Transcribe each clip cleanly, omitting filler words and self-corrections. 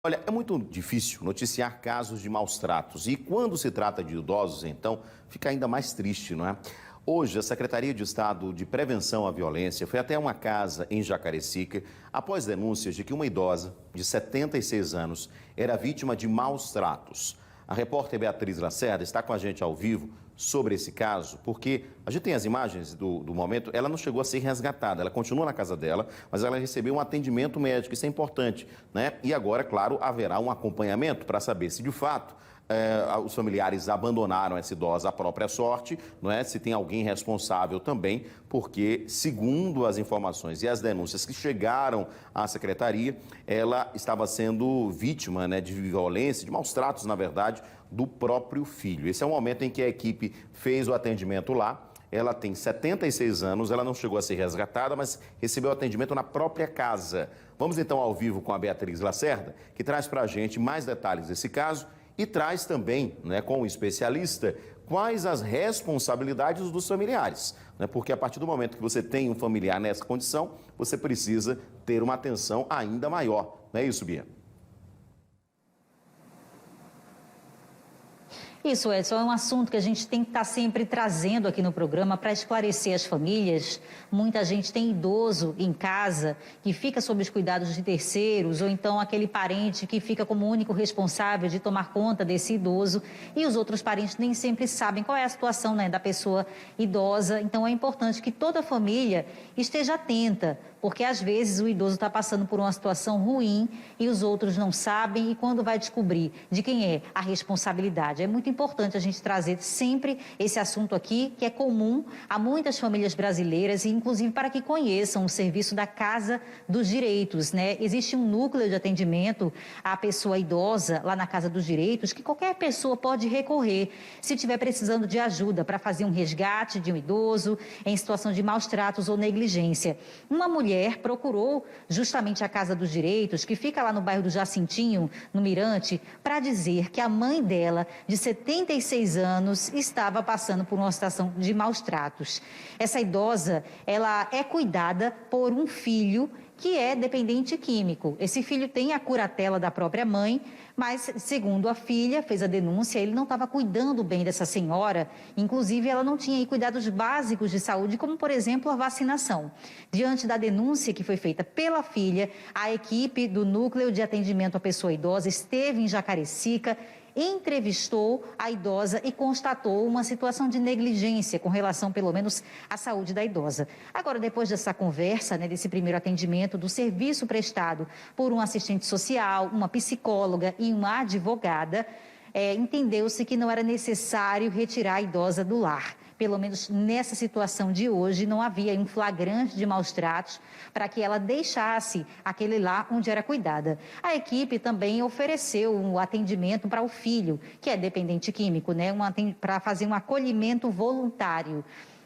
Olha, é muito difícil noticiar casos de maus tratos e quando se trata de idosos, então, fica ainda mais triste, não é? Hoje, a Secretaria de Estado de Prevenção à Violência foi até uma casa em Jacarecica após denúncias de que uma idosa de 76 anos era vítima de maus tratos. A repórter Beatriz Lacerda está com a gente ao vivo sobre esse caso, porque a gente tem as imagens do momento, ela não chegou a ser resgatada, ela continua na casa dela, mas ela recebeu um atendimento médico, isso é importante, né? E agora, claro, haverá um acompanhamento para saber se de fato os familiares abandonaram essa idosa à própria sorte, não é? Se tem alguém responsável também, porque, segundo as informações e as denúncias que chegaram à secretaria, ela estava sendo vítima, né, de violência, de maus tratos, na verdade, do próprio filho. Esse é o momento em que a equipe fez o atendimento lá. Ela tem 76 anos, ela não chegou a ser resgatada, mas recebeu atendimento na própria casa. Vamos então ao vivo com a Beatriz Lacerda, que traz para a gente mais detalhes desse caso e traz também, né, com o especialista, quais as responsabilidades dos familiares. Né? Porque a partir do momento que você tem um familiar nessa condição, você precisa ter uma atenção ainda maior. Não é isso, Bia? Isso, Edson, é um assunto que a gente tem que estar sempre trazendo aqui no programa para esclarecer as famílias. Muita gente tem idoso em casa que fica sob os cuidados de terceiros, ou então aquele parente que fica como único responsável de tomar conta desse idoso, e os outros parentes nem sempre sabem qual é a situação, né, da pessoa idosa. Então é importante que toda a família esteja atenta, porque às vezes o idoso está passando por uma situação ruim e os outros não sabem, e quando vai descobrir de quem é a responsabilidade. É muito importante a gente trazer sempre esse assunto aqui, que é comum a muitas famílias brasileiras, e inclusive para que conheçam o serviço da Casa dos Direitos, né? Existe um núcleo de atendimento à pessoa idosa lá na Casa dos Direitos, que qualquer pessoa pode recorrer se estiver precisando de ajuda para fazer um resgate de um idoso em situação de maus tratos ou negligência. Uma mulher procurou justamente a Casa dos Direitos, que fica lá no bairro do Jacintinho, no Mirante, para dizer que a mãe dela, de 76 anos, estava passando por uma situação de maus tratos. Essa idosa, ela é cuidada por um filho que é dependente químico. Esse filho tem a curatela da própria mãe, mas, segundo a filha, fez a denúncia, ele não estava cuidando bem dessa senhora, inclusive ela não tinha aí cuidados básicos de saúde, como, por exemplo, a vacinação. Diante da denúncia que foi feita pela filha, a equipe do Núcleo de Atendimento à Pessoa Idosa esteve em Jacarecica, entrevistou a idosa e constatou uma situação de negligência com relação, pelo menos, à saúde da idosa. Agora, depois dessa conversa, né, desse primeiro atendimento, do serviço prestado por um assistente social, uma psicóloga e uma advogada, entendeu-se que não era necessário retirar a idosa do lar. Pelo menos nessa situação de hoje, não havia um flagrante de maus tratos para que ela deixasse aquele lar onde era cuidada. A equipe também ofereceu um atendimento para o filho, que é dependente químico, né, para fazer um acolhimento voluntário.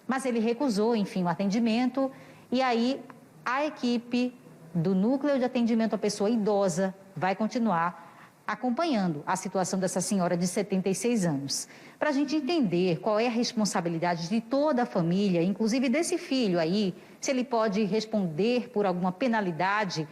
Mas ele recusou, enfim, o atendimento, e aí a equipe do Núcleo de Atendimento à Pessoa Idosa vai continuar acompanhando a situação dessa senhora de 76 anos. Para a gente entender qual é a responsabilidade de toda a família, inclusive desse filho aí, se ele pode responder por alguma penalidade,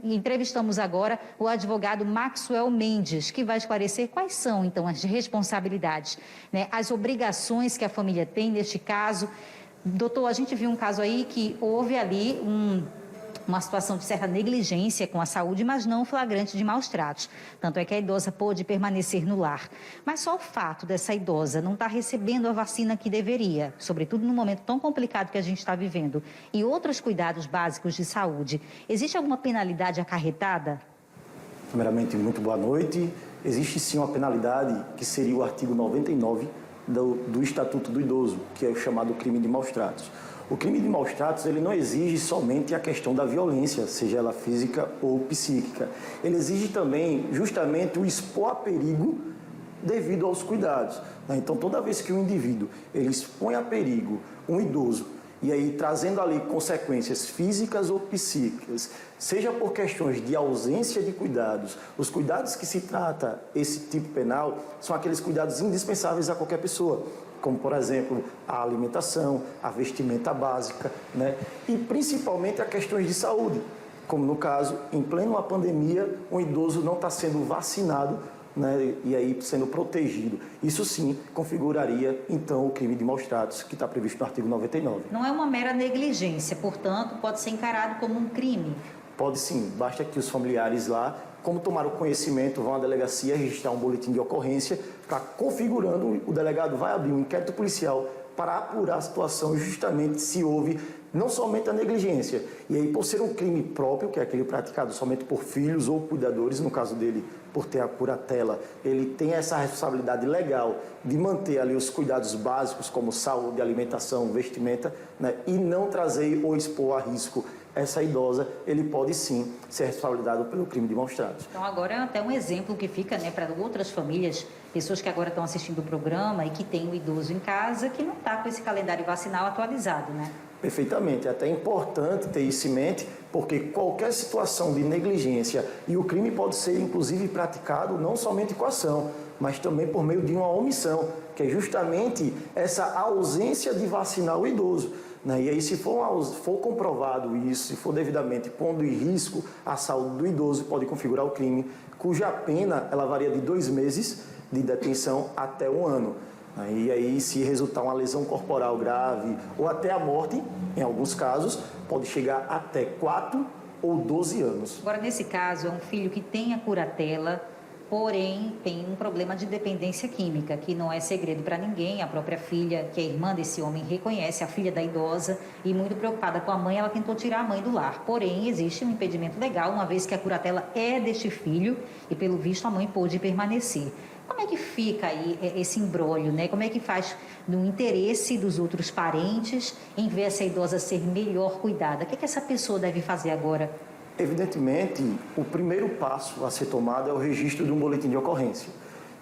entrevistamos agora o advogado Maxwell Mendes, que vai esclarecer quais são, então, as responsabilidades, né, as obrigações que a família tem neste caso. Doutor, a gente viu um caso aí que houve ali uma situação de certa negligência com a saúde, mas não flagrante de maus tratos. Tanto é que a idosa pôde permanecer no lar. Mas só o fato dessa idosa não estar recebendo a vacina que deveria, sobretudo num momento tão complicado que a gente está vivendo, e outros cuidados básicos de saúde, existe alguma penalidade acarretada? Primeiramente, muito boa noite. Existe sim uma penalidade, que seria o artigo 99 do Estatuto do Idoso, que é o chamado crime de maus tratos. O crime de maus tratos, ele não exige somente a questão da violência, seja ela física ou psíquica. Ele exige também, justamente, o expor a perigo devido aos cuidados. Então, toda vez que um indivíduo ele expõe a perigo um idoso, e aí trazendo ali consequências físicas ou psíquicas, seja por questões de ausência de cuidados, os cuidados que se trata esse tipo penal são aqueles cuidados indispensáveis a qualquer pessoa, como, por exemplo, a alimentação, a vestimenta básica, né? E principalmente a questões de saúde. como no caso, em plena pandemia, um idoso não está sendo vacinado, né, e aí sendo protegido. Isso sim configuraria, então, o crime de maus-tratos, que está previsto no artigo 99. Não é uma mera negligência, portanto, pode ser encarado como um crime. Pode sim, basta que os familiares lá, como tomaram conhecimento, vão à delegacia registrar um boletim de ocorrência, ficar configurando, o delegado vai abrir um inquérito policial para apurar a situação justamente se houve não somente a negligência. E aí, por ser um crime próprio, que é aquele praticado somente por filhos ou cuidadores, no caso dele, por ter a curatela, ele tem essa responsabilidade legal de manter ali os cuidados básicos, como saúde, alimentação, vestimenta, né, e não trazer ou expor a risco essa idosa, ele pode sim ser responsabilizado pelo crime de maus-tratos. Então agora é até um exemplo que fica, né, para outras famílias, pessoas que agora estão assistindo o programa e que tem um idoso em casa que não está com esse calendário vacinal atualizado, né? Perfeitamente, é até importante ter isso em mente, porque qualquer situação de negligência, e o crime pode ser inclusive praticado não somente com ação, mas também por meio de uma omissão, que é justamente essa ausência de vacinar o idoso. E aí, se for comprovado isso, se for devidamente pondo em risco a saúde do idoso, pode configurar o crime, cuja pena ela varia de 2 meses de detenção até 1 ano. E aí, se resultar uma lesão corporal grave ou até a morte, em alguns casos, pode chegar até 4 ou 12 anos. Agora, nesse caso, é um filho que tem a curatela, porém tem um problema de dependência química, que não é segredo para ninguém. A própria filha, que é irmã desse homem, reconhece a filha da idosa e, muito preocupada com a mãe, ela tentou tirar a mãe do lar. Porém, existe um impedimento legal, uma vez que a curatela é deste filho e, pelo visto, a mãe pôde permanecer. Como é que fica aí esse imbróglio, né? Como é que faz no interesse dos outros parentes em ver essa idosa ser melhor cuidada? O que é que essa pessoa deve fazer agora? Evidentemente, o primeiro passo a ser tomado é o registro de um boletim de ocorrência.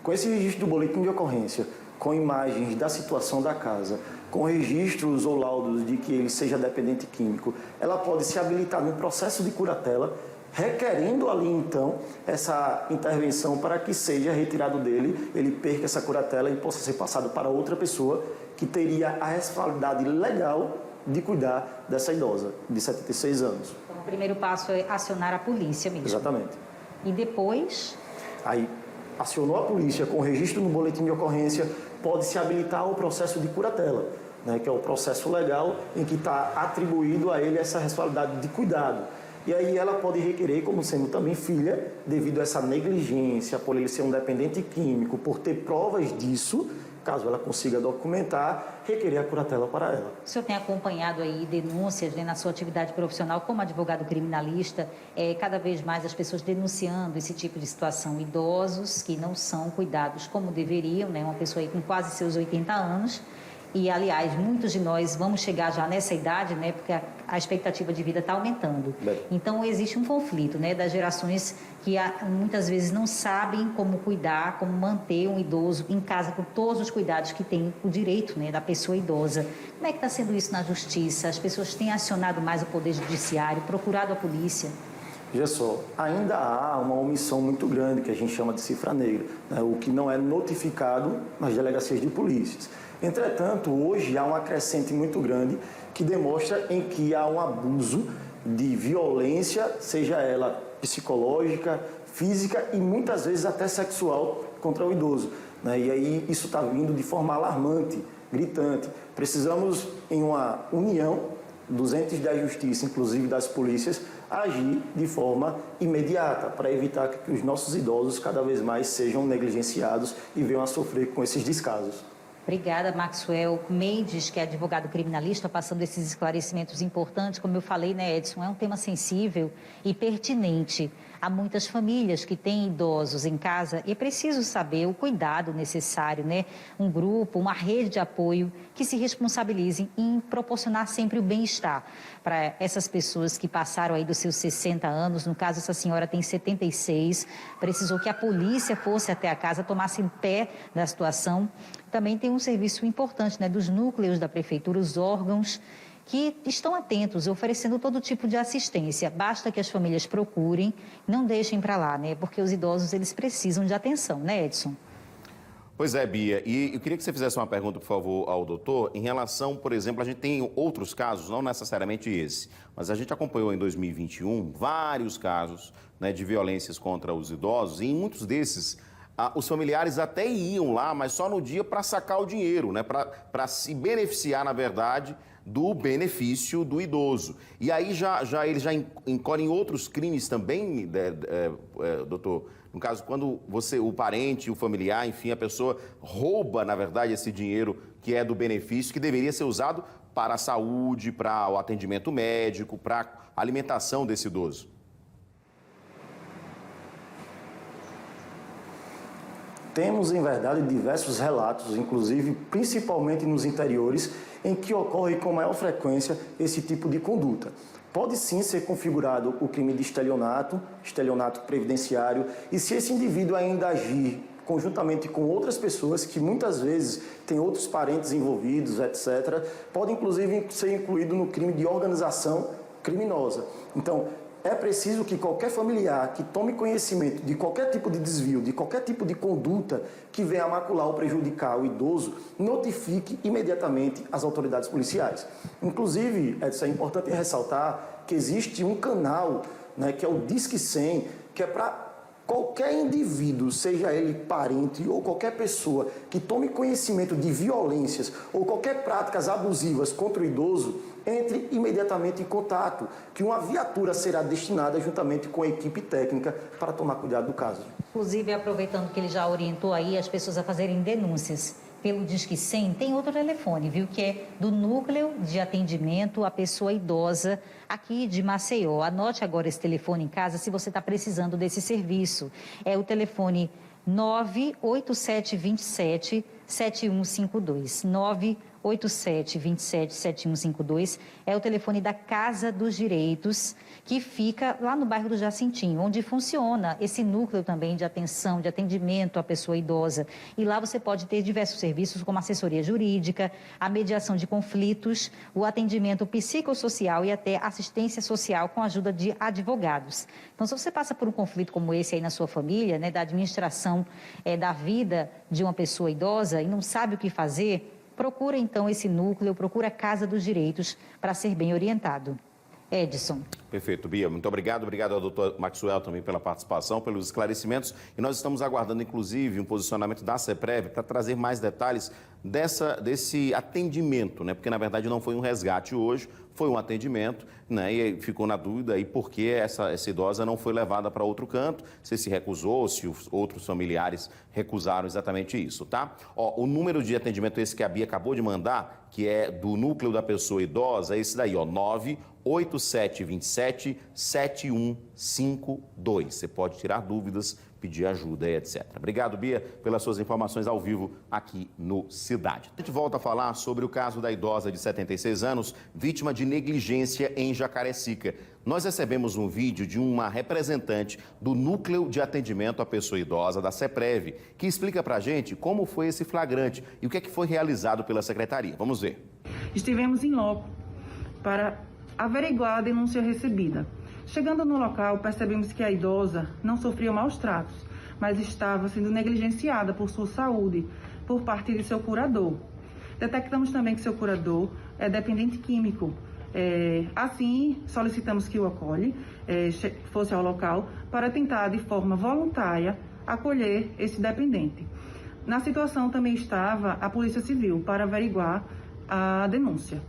Com esse registro do boletim de ocorrência, com imagens da situação da casa, com registros ou laudos de que ele seja dependente químico, ela pode se habilitar no processo de curatela, requerendo ali, então, essa intervenção para que seja retirado dele, ele perca essa curatela e possa ser passado para outra pessoa que teria a responsabilidade legal de cuidar dessa idosa, de 76 anos. Então, o primeiro passo é acionar a polícia mesmo. Exatamente. E depois? Aí, acionou a polícia com o registro no boletim de ocorrência, pode se habilitar o processo de curatela, né, que é o processo legal em que está atribuído a ele essa responsabilidade de cuidado. E aí ela pode requerer, como sendo também filha, devido a essa negligência, por ele ser um dependente químico, por ter provas disso, caso ela consiga documentar, requerer a curatela para ela. O senhor tem acompanhado aí denúncias, né, na sua atividade profissional como advogado criminalista, cada vez mais as pessoas denunciando esse tipo de situação, idosos que não são cuidados como deveriam, né, uma pessoa aí com quase seus 80 anos, e, aliás, muitos de nós vamos chegar já nessa idade, né, porque a expectativa de vida está aumentando. Bem. Então, existe um conflito, né, das gerações que muitas vezes não sabem como cuidar, como manter um idoso em casa com todos os cuidados que tem o direito, né, da pessoa idosa. Como é que está sendo isso na justiça? As pessoas têm acionado mais o Poder Judiciário, procurado a polícia? Veja só, ainda há uma omissão muito grande, que a gente chama de cifra negra, né, o que não é notificado nas delegacias de polícias. Entretanto, hoje há uma crescente muito grande que demonstra em que há um abuso de violência, seja ela psicológica, física e muitas vezes até sexual contra o idoso. Né? E aí isso está vindo de forma alarmante, gritante. Precisamos, em uma união dos entes da justiça, inclusive das polícias, agir de forma imediata para evitar que os nossos idosos cada vez mais sejam negligenciados e venham a sofrer com esses descasos. Obrigada, Maxwell Mendes, que é advogado criminalista, passando esses esclarecimentos importantes. Como eu falei, né, Edson, é um tema sensível e pertinente. Há muitas famílias que têm idosos em casa e é preciso saber o cuidado necessário, né? Um grupo, uma rede de apoio que se responsabilizem em proporcionar sempre o bem-estar para essas pessoas que passaram aí dos seus 60 anos. No caso, essa senhora tem 76, precisou que a polícia fosse até a casa, tomasse pé da situação. Também tem um serviço importante, né, dos núcleos da prefeitura, os órgãos que estão atentos, oferecendo todo tipo de assistência. Basta que as famílias procurem, não deixem para lá, né? Porque os idosos, eles precisam de atenção, né, Edson? Pois é, Bia, e eu queria que você fizesse uma pergunta, por favor, ao doutor, em relação, por exemplo, a gente tem outros casos, não necessariamente esse, mas a gente acompanhou em 2021 vários casos, né, de violências contra os idosos, e em muitos desses, os familiares até iam lá, mas só no dia para sacar o dinheiro, né, para se beneficiar, na verdade, do benefício do idoso. E aí eles já incorrem em outros crimes também, doutor? No caso, quando o parente, o familiar, enfim, a pessoa rouba, na verdade, esse dinheiro que é do benefício, que deveria ser usado para a saúde, para o atendimento médico, para a alimentação desse idoso. Temos, em verdade, diversos relatos, inclusive, principalmente nos interiores, em que ocorre com maior frequência esse tipo de conduta. Pode sim ser configurado o crime de estelionato previdenciário, e se esse indivíduo ainda agir conjuntamente com outras pessoas, que muitas vezes têm outros parentes envolvidos, etc., pode inclusive ser incluído no crime de organização criminosa. Então, é preciso que qualquer familiar que tome conhecimento de qualquer tipo de desvio, de qualquer tipo de conduta que venha a macular ou prejudicar o idoso, notifique imediatamente as autoridades policiais. Inclusive, Edson, é importante ressaltar que existe um canal, né, que é o Disque 100, que é para qualquer indivíduo, seja ele parente ou qualquer pessoa que tome conhecimento de violências ou qualquer práticas abusivas contra o idoso, entre imediatamente em contato, que uma viatura será destinada juntamente com a equipe técnica para tomar cuidado do caso. Inclusive, aproveitando que ele já orientou aí as pessoas a fazerem denúncias pelo Disque 100, tem outro telefone, viu, que é do Núcleo de Atendimento à Pessoa Idosa aqui de Maceió. Anote agora esse telefone em casa se você está precisando desse serviço. É o telefone 98727-7152. 98727-7152 é o telefone da Casa dos Direitos, que fica lá no bairro do Jacintinho, onde funciona esse núcleo também de atenção, de atendimento à pessoa idosa. E lá você pode ter diversos serviços, como assessoria jurídica, a mediação de conflitos, o atendimento psicossocial e até assistência social com a ajuda de advogados. Então, se você passa por um conflito como esse aí na sua família, né, da administração da vida de uma pessoa idosa e não sabe o que fazer, procura então esse núcleo, procura a Casa dos Direitos para ser bem orientado. Edson. Perfeito, Bia. Muito obrigado. Obrigado ao doutor Maxwell também pela participação, pelos esclarecimentos. E nós estamos aguardando, inclusive, um posicionamento da CEPREV para trazer mais detalhes desse atendimento, né? Porque, na verdade, não foi um resgate hoje, foi um atendimento, né? E ficou na dúvida aí por que essa idosa não foi levada para outro canto, se recusou, se os outros familiares recusaram exatamente isso, tá? Ó, o número de atendimento esse que a Bia acabou de mandar, que é do Núcleo da Pessoa Idosa, é esse daí, ó, 98727-7152. Você pode tirar dúvidas, pedir ajuda, etc. Obrigado, Bia, pelas suas informações ao vivo aqui no Cidade. A gente volta a falar sobre o caso da idosa de 76 anos, vítima de negligência em Jacarecica. Nós recebemos um vídeo de uma representante do Núcleo de Atendimento à Pessoa Idosa, da CEPREV, que explica pra gente como foi esse flagrante e o que é que foi realizado pela Secretaria. Vamos ver. Estivemos em loco para averiguar a denúncia recebida. Chegando no local, percebemos que a idosa não sofria maus tratos, mas estava sendo negligenciada por sua saúde por parte de seu curador. Detectamos também que seu curador é dependente químico. Assim, solicitamos que o acolhe, fosse ao local para tentar, de forma voluntária, acolher esse dependente. Na situação também estava a Polícia Civil para averiguar a denúncia.